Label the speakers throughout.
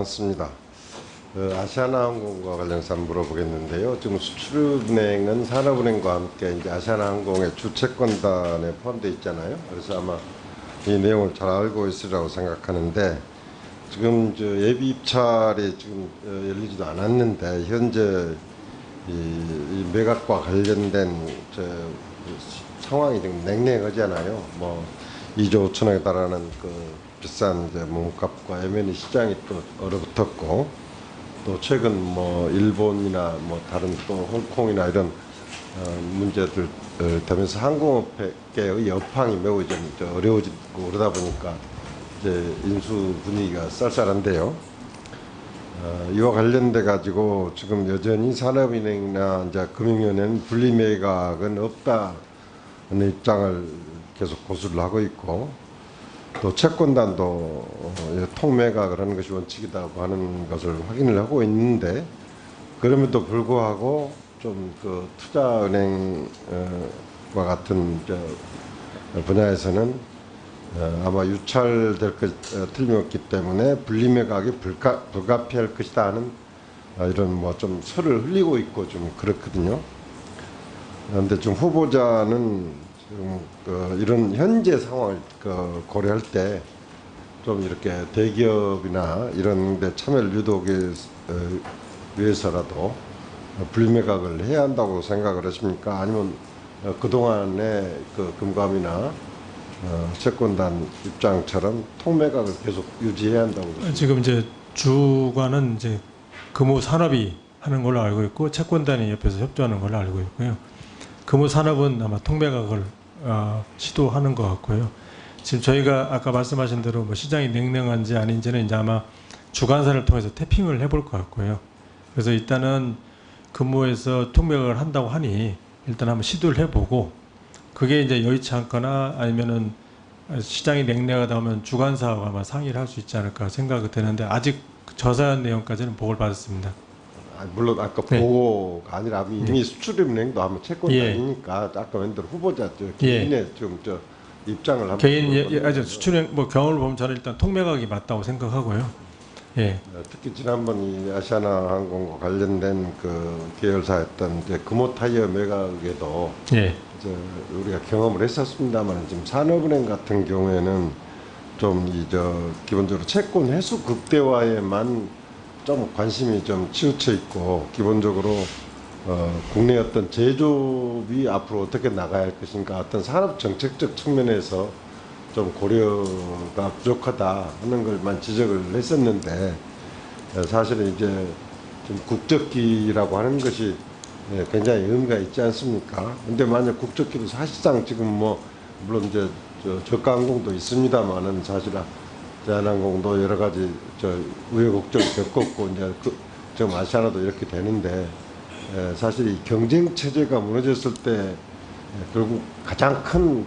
Speaker 1: 맞습니다. 아시아나항공과 관련해서 한번 물어보겠는데요. 지금 수출은행은 산업은행과 함께 이제 아시아나항공의 주채권단에 포함되어 있잖아요. 그래서 아마 이 내용을 잘 알고 있으리라고 생각하는데, 지금 예비 입찰이 지금 열리지도 않았는데 현재 이 매각과 관련된 상황이 지금 냉랭하잖아요. 뭐 2조 5천억에 달하는 그 비싼 몸값과 M&A 시장이 또 얼어붙었고, 또 최근 뭐 일본이나 뭐 다른 또 홍콩이나 이런 문제들 되면서 항공업계의 여팡이 매우 좀 어려워지고 그러다 보니까 이제 인수 분위기가 쌀쌀한데요. 이와 관련돼 가지고 지금 여전히 산업은행이나 이제 금융위원회는 분리매각은 없다는 입장을 계속 고수를 하고 있고, 또 채권단도 통매각을 하는 것이 원칙이라고 하는 것을 확인을 하고 있는데, 그럼에도 불구하고 좀 그 투자은행과 같은 분야에서는 아마 유찰될 것 틀림없기 때문에 분리매각이 불가피할 것이다 하는 이런 뭐 좀 설을 흘리고 있고 좀 그렇거든요. 그런데 좀 후보자는 이런 현재 상황을 고려할 때 좀 이렇게 대기업이나 이런 데 참여를 유도하기 위해서라도 분리매각을 해야 한다고 생각을 하십니까? 아니면 그동안의 그 금감이나 채권단 입장처럼 통매각을 계속 유지해야 한다고 보십니까?
Speaker 2: 지금 이제 주관은 이제 금호산업이 하는 걸로 알고 있고, 채권단이 옆에서 협조하는 걸로 알고 있고요. 금호산업은 아마 통매각을 시도하는 것 같고요. 지금 저희가 아까 말씀하신 대로 뭐 시장이 냉랭한지 아닌지는 이제 아마 주관사를 통해서 태핑을 해볼 것 같고요. 그래서 일단은 금호에서 통매각을 한다고 하니 일단 한번 시도를 해보고, 그게 이제 여의치 않거나 아니면은 시장이 냉랭하다 하면 주관사와 아마 상의를 할 수 있지 않을까 생각이 되는데, 아직 저사연 내용까지는 보고를 받았습니다.
Speaker 1: 물론 아까
Speaker 2: 네.
Speaker 1: 보고가 아니라 이미 수출은행도 아마 채권단이니까 아까 멘대로 후보자 개인의 좀 입장을 한번
Speaker 2: 아주 수출행 뭐 경험을 보면 저는 일단 통매각이 맞다고 생각하고요. 예.
Speaker 1: 특히 지난번 이 아시아나항공과 관련된 그 계열사였던 금호타이어 매각에도
Speaker 2: 예.
Speaker 1: 이제 우리가 경험을 했었습니다만, 지금 산업은행 같은 경우에는 좀 기본적으로 채권 회수 극대화에만 좀 관심이 좀 치우쳐 있고, 기본적으로 국내 어떤 제조업이 앞으로 어떻게 나가야 할 것인가, 어떤 산업 정책적 측면에서 좀 고려가 부족하다 하는 걸만 지적을 했었는데, 사실은 이제 좀 국적기라고 하는 것이 굉장히 의미가 있지 않습니까? 근데 만약 국적기도 사실상 지금 뭐 물론 이제 저가항공도 있습니다만은 사실 대한항공도 여러 가지 우여곡절을 겪었고 이제 지금 아시아나도 이렇게 되는데, 사실 이 경쟁 체제가 무너졌을 때 결국 가장 큰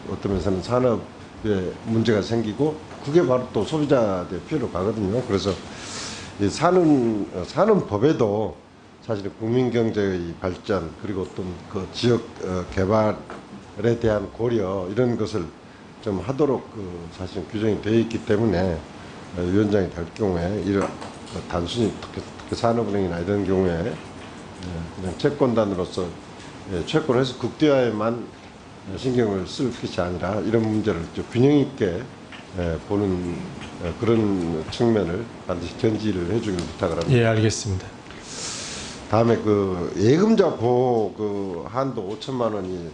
Speaker 1: 어떤 면에서는 산업에 문제가 생기고, 그게 바로 또 소비자들 피해로 가거든요. 그래서 이 사는 법에도 사실 국민 경제의 발전, 그리고 어떤 그 지역 개발에 대한 고려, 이런 것을 좀 하도록 사실 규정이 되어 있기 때문에 위원장이 될 경우에 이런 단순히 특히 산업은행이나 이런 경우에 그냥 채권단으로서 채권에서 극대화에만 신경을 쓸 것이 아니라 이런 문제를 좀 균형 있게 보는 그런 측면을 반드시 견지를 해주길 부탁을 합니다.
Speaker 2: 예, 알겠습니다.
Speaker 1: 다음에 예금자 보호 한도 5천만 원이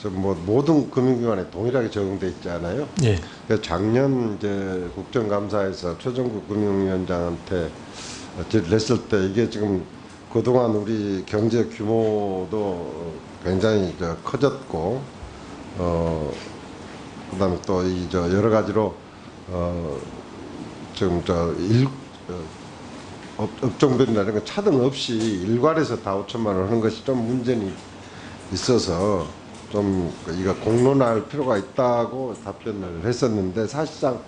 Speaker 1: 뭐 모든 금융기관에 동일하게 적용돼 있잖아요.
Speaker 2: 예.
Speaker 1: 그래서 작년 이제 국정감사에서 최종국 금융위원장한테 질의를 했을 때, 이게 지금 그동안 우리 경제 규모도 굉장히 커졌고, 그다음에 또 여러 가지로 지금 업종별이나 이런 거 차등 없이 일괄해서 다 5천만 원 하는 것이 좀 문제는 있어서 좀 이거 공론화할 필요가 있다고 답변을 했었는데, 사실상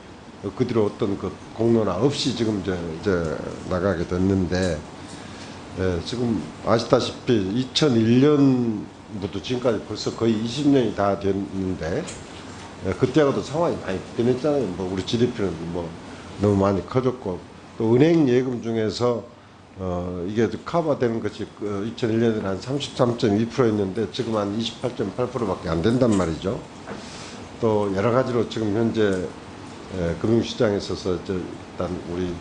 Speaker 1: 그 뒤로 어떤 공론화 없이 지금 이제 나가게 됐는데, 지금 아시다시피 2001년부터 지금까지 벌써 거의 20년이 다 됐는데, 그때하고도 상황이 많이 변했잖아요. 뭐 우리 GDP는 뭐 너무 많이 커졌고, 또 은행 예금 중에서 이게 커버되는 것이 2001년에는 한 33.2%였는데 지금 한 28.8%밖에 안 된단 말이죠. 또 여러 가지로 지금 현재 금융시장에 있어서 일단 우리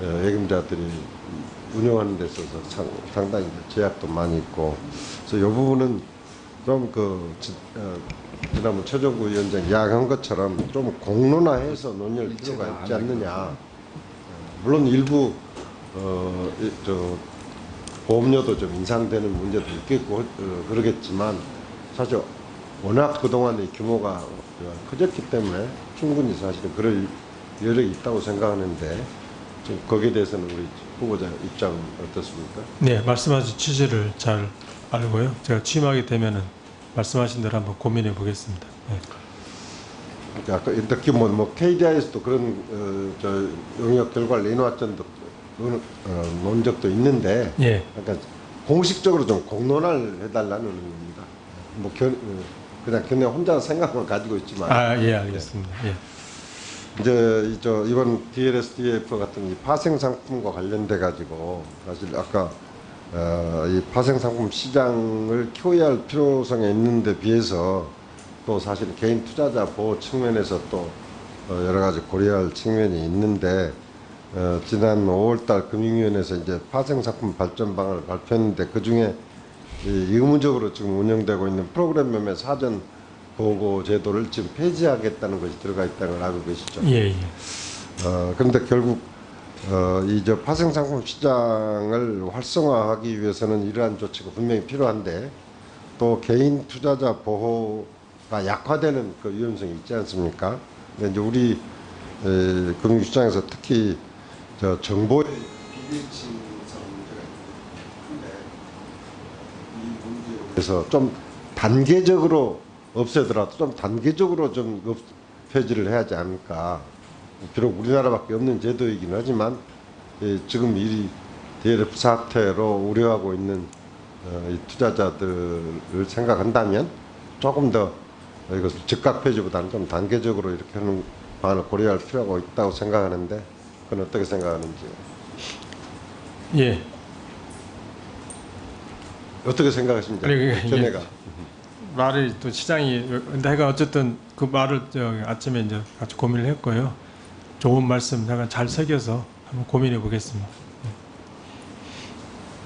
Speaker 1: 예금자들이 운영하는 데 있어서 상당히 제약도 많이 있고, 그래서 이 부분은 좀 지난번 최종구 위원장이 이야기한 것처럼 좀 공론화해서 논의할 필요가 있지 않느냐. 물론 일부 보험료도 좀 인상되는 문제도 있겠고 그러겠지만 사실 워낙 그동안의 규모가 커졌기 때문에 충분히 사실은 그럴 여력이 있다고 생각하는데, 좀 거기에 대해서는 우리 후보자 입장은 어떻습니까?
Speaker 2: 네, 말씀하신 취지를 잘 알고요. 제가 취임하게 되면은 말씀하신 대로 한번 고민해 보겠습니다. 네.
Speaker 1: 아까 특히 뭐 KDI에서도 그런 영역 결과를 내놓았던 논 적도 있는데,
Speaker 2: 예.
Speaker 1: 약간 공식적으로 좀 공론화를 해달라는 겁니다. 뭐 그냥 혼자 생각만 가지고 있지만.
Speaker 2: 예, 알겠습니다. 예.
Speaker 1: 이제 이번 DLSDF 같은 이 파생 상품과 관련돼 가지고 사실 아까 이 파생 상품 시장을 키워야 할 필요성이 있는데 비해서 또 사실 개인 투자자 보호 측면에서 또 여러 가지 고려해야 할 측면이 있는데, 지난 5월달 금융위원회에서 이제 파생 상품 발전 방안을 발표했는데 그 중에 의무적으로 지금 운영되고 있는 프로그램 매매 사전 보고 제도를 지금 폐지하겠다는 것이 들어가 있다는 걸 알고 계시죠?
Speaker 2: 예, 예.
Speaker 1: 그런데 결국 이 파생 상품 시장을 활성화하기 위해서는 이러한 조치가 분명히 필요한데, 또 개인 투자자 보호가 약화되는 그 위험성이 있지 않습니까? 근데 이제 우리 금융시장에서 특히 정보의 비대칭성 문제가 있는데, 이 문제에 대해서 좀 단계적으로 없애더라도 좀 단계적으로 좀 폐지를 해야 하지 않을까. 비록 우리나라밖에 없는 제도이긴 하지만 지금 이 DLF 사태로 우려하고 있는 이 투자자들을 생각한다면 조금 더 이것을 즉각 폐지보다는 좀 단계적으로 이렇게 하는 방안을 고려할 필요가 있다고 생각하는데, 그건 어떻게 생각하는지.
Speaker 2: 예.
Speaker 1: 어떻게 생각하십니까?
Speaker 2: 아니, 그게
Speaker 1: 견해가.
Speaker 2: 말이 또 시장이 근데 하여간 어쨌든 그 말을 아침에 이제 같이 고민을 했고요. 좋은 말씀 약간 잘 새겨서 한번 고민해 보겠습니다.